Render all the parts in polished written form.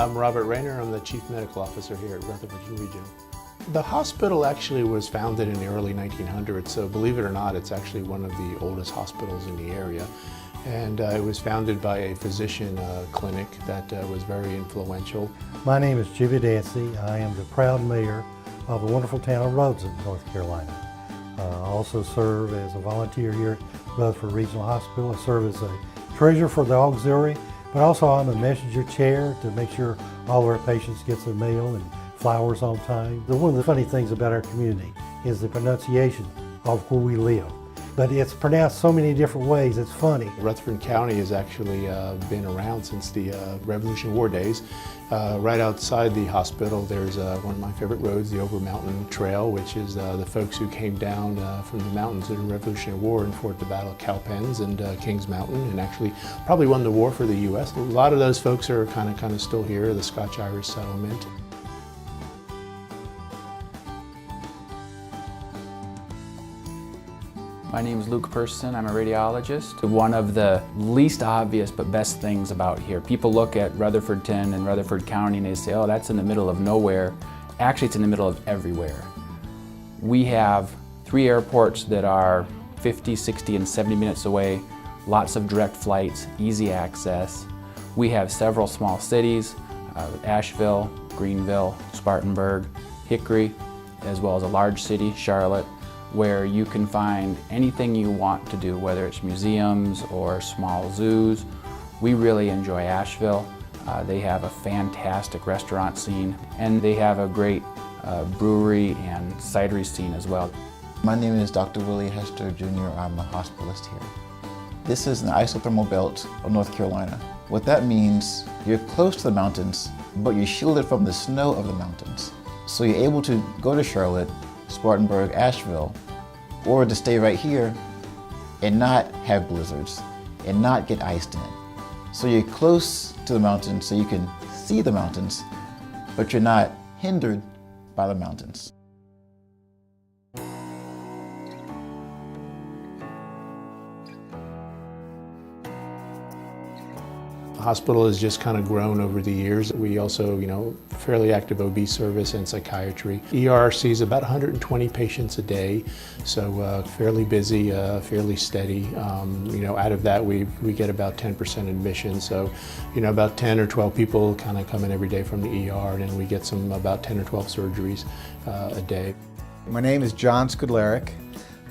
I'm Robert Rayner. I'm the Chief Medical Officer here at Rutherford Regional. The hospital actually was founded in the early 1900s, so believe it or not, it's actually one of the oldest hospitals in the area. And it was founded by a physician clinic that was very influential. My name is Jimmy Dancy. I am the proud mayor of the wonderful town of Rhodesville, North Carolina. I also serve as a volunteer here at Rutherford Regional Hospital. I serve as a treasurer for the auxiliary, but also I'm a messenger chair to make sure all of our patients get their mail and flowers on time. One of the funny things about our community is the pronunciation of where we live. But it's pronounced so many different ways, it's funny. Rutherford County has actually been around since the Revolutionary War days. Right outside the hospital there's one of my favorite roads, the Over Mountain Trail, which is the folks who came down from the mountains in the Revolutionary War and fought the Battle of Cowpens and Kings Mountain, and actually probably won the war for the U.S. A lot of those folks are kind of still here, the Scotch-Irish settlement. My name is Luke Person. I'm a radiologist. One of the least obvious but best things about here, people look at Rutherfordton and Rutherford County and they say, oh, that's in the middle of nowhere. Actually, it's in the middle of everywhere. We have 3 airports that are 50, 60, and 70 minutes away, lots of direct flights, easy access. We have several small cities, Asheville, Greenville, Spartanburg, Hickory, as well as a large city, Charlotte, where you can find anything you want to do, whether it's museums or small zoos. We really enjoy Asheville. They have a fantastic restaurant scene, and they have a great brewery and cidery scene as well. My name is Dr. Willie Hester Jr. I'm a hospitalist here. This is an isothermal belt of North Carolina. What that means, you're close to the mountains, but you're shielded from the snow of the mountains. So you're able to go to Charlotte, Spartanburg, Asheville, or to stay right here and not have blizzards and not get iced in. So you're close to the mountains so you can see the mountains, but you're not hindered by the mountains. The hospital has just kind of grown over the years. We also, fairly active OB service and psychiatry. ER sees about 120 patients a day, so fairly busy, fairly steady. Out of that we get about 10% admission, so about 10 or 12 people kind of come in every day from the ER, and then we get about 10 or 12 surgeries a day. My name is John Skudlaric.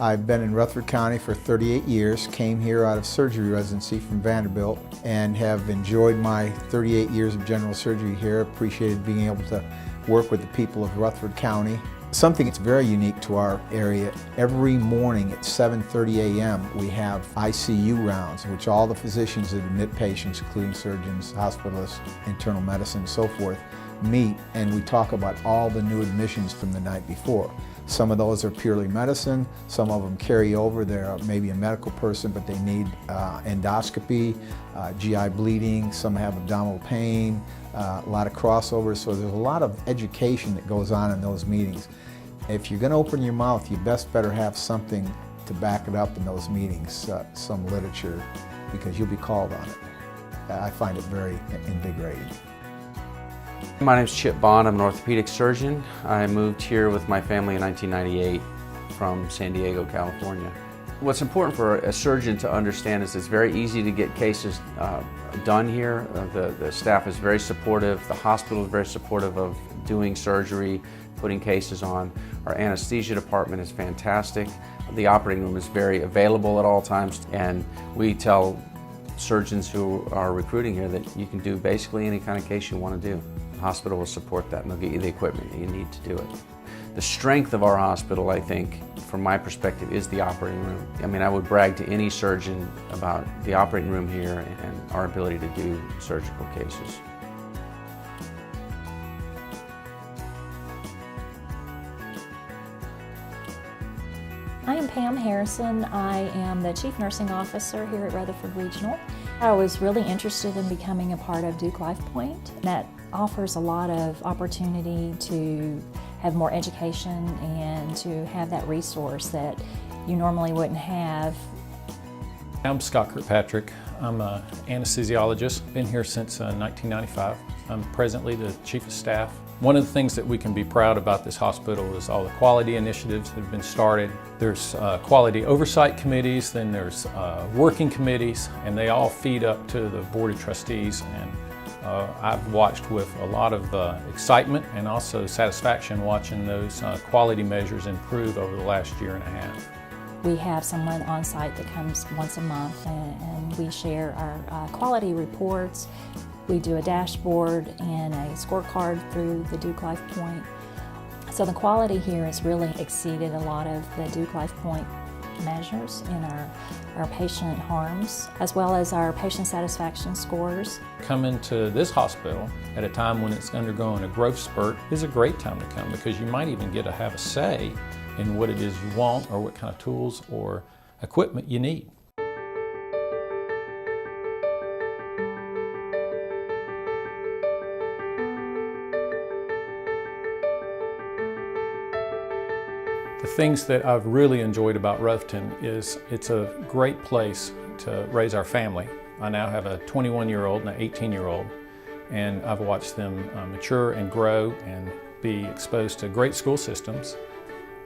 I've been in Rutherford County for 38 years, came here out of surgery residency from Vanderbilt, and have enjoyed my 38 years of general surgery here, appreciated being able to work with the people of Rutherford County. Something that's very unique to our area, every morning at 7:30 a.m. we have ICU rounds in which all the physicians that admit patients, including surgeons, hospitalists, internal medicine, and so forth, meet, and we talk about all the new admissions from the night before. Some of those are purely medicine, some of them carry over. They're maybe a medical person, but they need endoscopy, GI bleeding, some have abdominal pain, a lot of crossovers, so there's a lot of education that goes on in those meetings. If you're going to open your mouth, you best better have something to back it up in those meetings, some literature, because you'll be called on it. I find it very invigorating. My name is Chip Bond. I'm an orthopedic surgeon. I moved here with my family in 1998 from San Diego, California. What's important for a surgeon to understand is it's very easy to get cases done here. The staff is very supportive. The hospital is very supportive of doing surgery, putting cases on. Our anesthesia department is fantastic. The operating room is very available at all times, and we tell surgeons who are recruiting here that you can do basically any kind of case you want to do. The hospital will support that, and they'll get you the equipment that you need to do it. The strength of our hospital, I think, from my perspective, is the operating room. I mean, I would brag to any surgeon about the operating room here and our ability to do surgical cases. I am Pam Harrison. I am the Chief Nursing Officer here at Rutherford Regional. I was really interested in becoming a part of Duke Life Point. That offers a lot of opportunity to have more education and to have that resource that you normally wouldn't have. I'm Scott Kirkpatrick. I'm an anesthesiologist. Been here since 1995. I'm presently the Chief of Staff. One of the things that we can be proud about this hospital is all the quality initiatives that have been started. There's quality oversight committees, then there's working committees, and they all feed up to the Board of Trustees. And I've watched with a lot of excitement and also satisfaction watching those quality measures improve over the last year and a half. We have someone on site that comes once a month, and we share our quality reports. We do a dashboard and a scorecard through the Duke Life Point. So the quality here has really exceeded a lot of the Duke Life Point measures in our patient harms, as well as our patient satisfaction scores. Coming to this hospital at a time when it's undergoing a growth spurt is a great time to come, because you might even get to have a say in what it is you want or what kind of tools or equipment you need. The things that I've really enjoyed about Rutherford is it's a great place to raise our family. I now have a 21-year-old and an 18-year-old, and I've watched them mature and grow and be exposed to great school systems.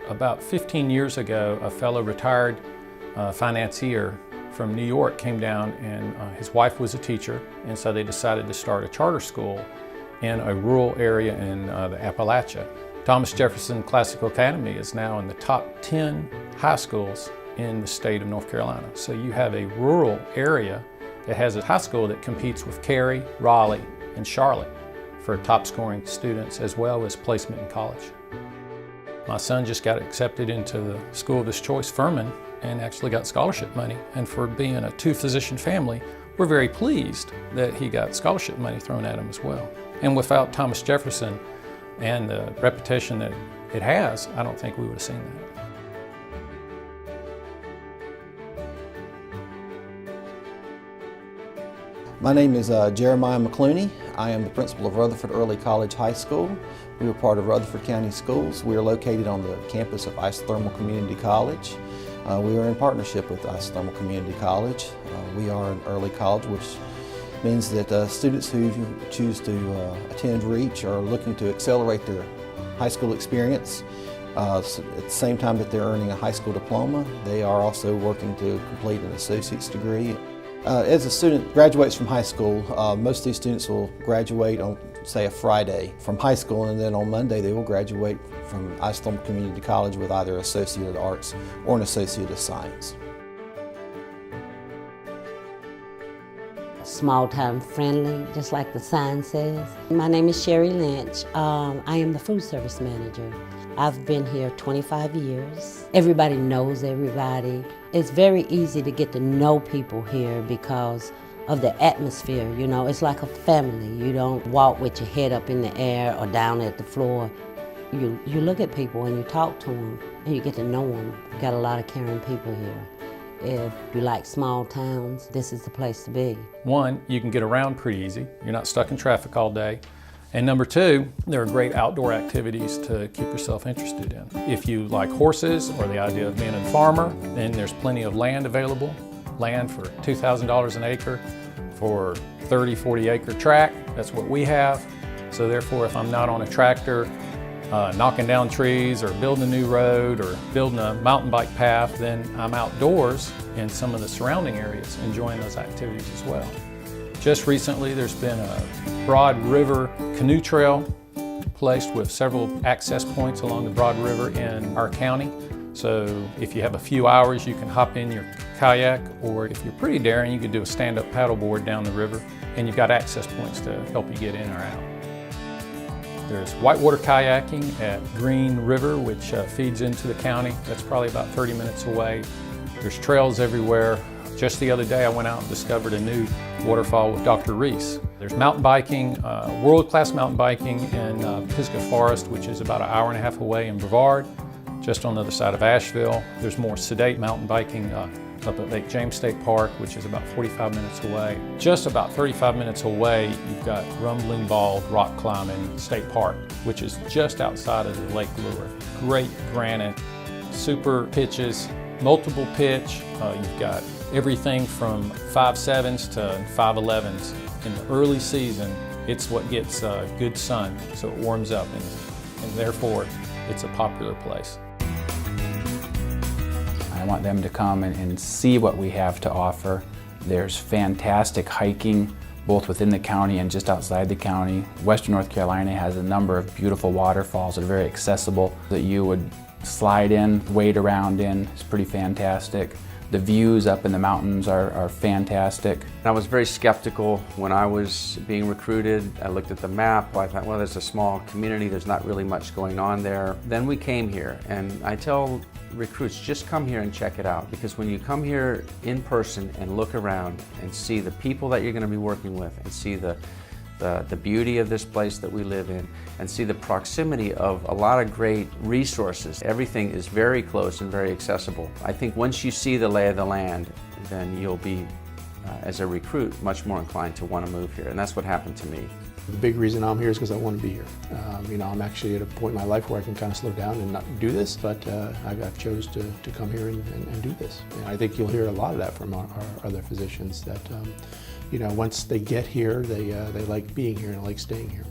About 15 years ago, a fellow retired financier from New York came down, and his wife was a teacher, and so they decided to start a charter school in a rural area in the Appalachia. Thomas Jefferson Classical Academy is now in the top 10 high schools in the state of North Carolina. So you have a rural area that has a high school that competes with Cary, Raleigh, and Charlotte for top scoring students, as well as placement in college. My son just got accepted into the school of his choice, Furman, and actually got scholarship money. And for being a two-physician family, we're very pleased that he got scholarship money thrown at him as well. And without Thomas Jefferson and the reputation that it has, I don't think we would have seen that. My name is Jeremiah McClooney. I am the principal of Rutherford Early College High School. We are part of Rutherford County Schools. We are located on the campus of Isothermal Community College. We are in partnership with Isothermal Community College. We are an early college, which means that students who choose to attend REACH are looking to accelerate their high school experience. At the same time that they're earning a high school diploma, they are also working to complete an associate's degree. As a student graduates from high school, most of these students will graduate on, say, a Friday from high school, and then on Monday they will graduate from Isothermal Community College with either an Associate of Arts or an Associate of Science. Small town friendly, just like the sign says. My name is Sherry Lynch. I am the food service manager. I've been here 25 years. Everybody knows everybody. It's very easy to get to know people here because of the atmosphere. You know, it's like a family. You don't walk with your head up in the air or down at the floor. You look at people and you talk to them and you get to know them. We've got a lot of caring people here. If you like small towns, this is the place to be. One, you can get around pretty easy. You're not stuck in traffic all day. And number two, there are great outdoor activities to keep yourself interested in. If you like horses or the idea of being a farmer, then there's plenty of land available. Land for $2,000 an acre for 30, 40 acre tract. That's what we have. So therefore, if I'm not on a tractor, knocking down trees or building a new road or building a mountain bike path, then I'm outdoors in some of the surrounding areas enjoying those activities as well. Just recently there's been a Broad River canoe trail placed with several access points along the Broad River in our county. So if you have a few hours, you can hop in your kayak, or if you're pretty daring, you could do a stand-up paddleboard down the river, and you've got access points to help you get in or out. There's whitewater kayaking at Green River, which feeds into the county. That's probably about 30 minutes away. There's trails everywhere. Just the other day, I went out and discovered a new waterfall with Dr. Reese. There's mountain biking, world-class mountain biking in Pisgah Forest, which is about an hour and a half away in Brevard, just on the other side of Asheville. There's more sedate mountain biking up at Lake James State Park, which is about 45 minutes away. Just about 35 minutes away, you've got Rumbling Bald Rock Climbing State Park, which is just outside of the Lake Lure. Great granite, super pitches, multiple pitch. You've got everything from 5'7" to 5'11". In the early season, it's what gets good sun, so it warms up, and therefore it's a popular place. I want them to come and see what we have to offer. There's fantastic hiking both within the county and just outside the county. Western North Carolina has a number of beautiful waterfalls that are very accessible that you would slide in, wade around in. It's pretty fantastic. The views up in the mountains are fantastic. I was very skeptical when I was being recruited. I looked at the map. I thought, well, there's a small community. There's not really much going on there. Then we came here, and I tell recruits, just come here and check it out, because when you come here in person and look around and see the people that you're going to be working with and see the beauty of this place that we live in and see the proximity of a lot of great resources. Everything is very close and very accessible. I think once you see the lay of the land, then you'll be, as a recruit, much more inclined to want to move here, and that's what happened to me. The big reason I'm here is because I want to be here. I'm actually at a point in my life where I can kind of slow down and not do this, but I've chose to come here and do this. And I think you'll hear a lot of that from our other physicians, that once they get here, they like being here and like staying here.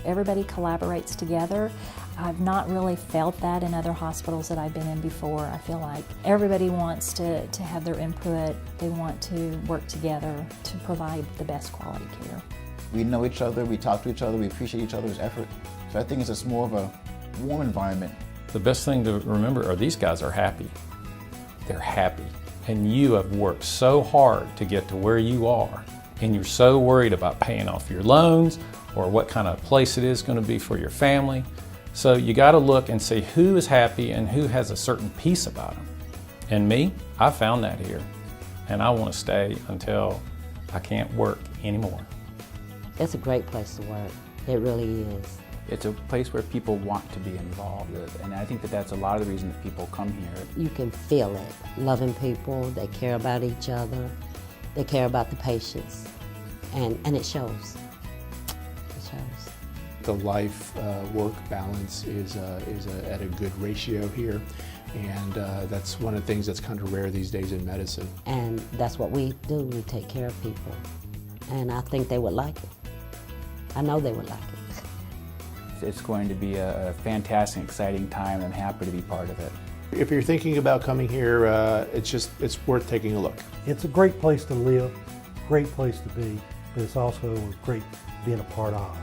Everybody collaborates together. I've not really felt that in other hospitals that I've been in before. I feel like everybody wants to have their input. They want to work together to provide the best quality care. We know each other, we talk to each other, we appreciate each other's effort. So I think it's just more of a warm environment. The best thing to remember are these guys are happy. They're happy. And you have worked so hard to get to where you are, and you're so worried about paying off your loans or what kind of place it is going to be for your family. So you got to look and see who is happy and who has a certain peace about them. And me, I found that here. And I want to stay until I can't work anymore. It's a great place to work. It really is. It's a place where people want to be involved with, and I think that's a lot of the reason that people come here. You can feel it. Loving people, they care about each other, they care about the patients, and it shows. It shows. The life-work balance is at a good ratio here, and that's one of the things that's kind of rare these days in medicine. And that's what we do. We take care of people, and I think they would like it. I know they would like it. It's going to be a fantastic, exciting time. I'm happy to be part of it. If you're thinking about coming here, it's worth taking a look. It's a great place to live, great place to be, but it's also great being a part of.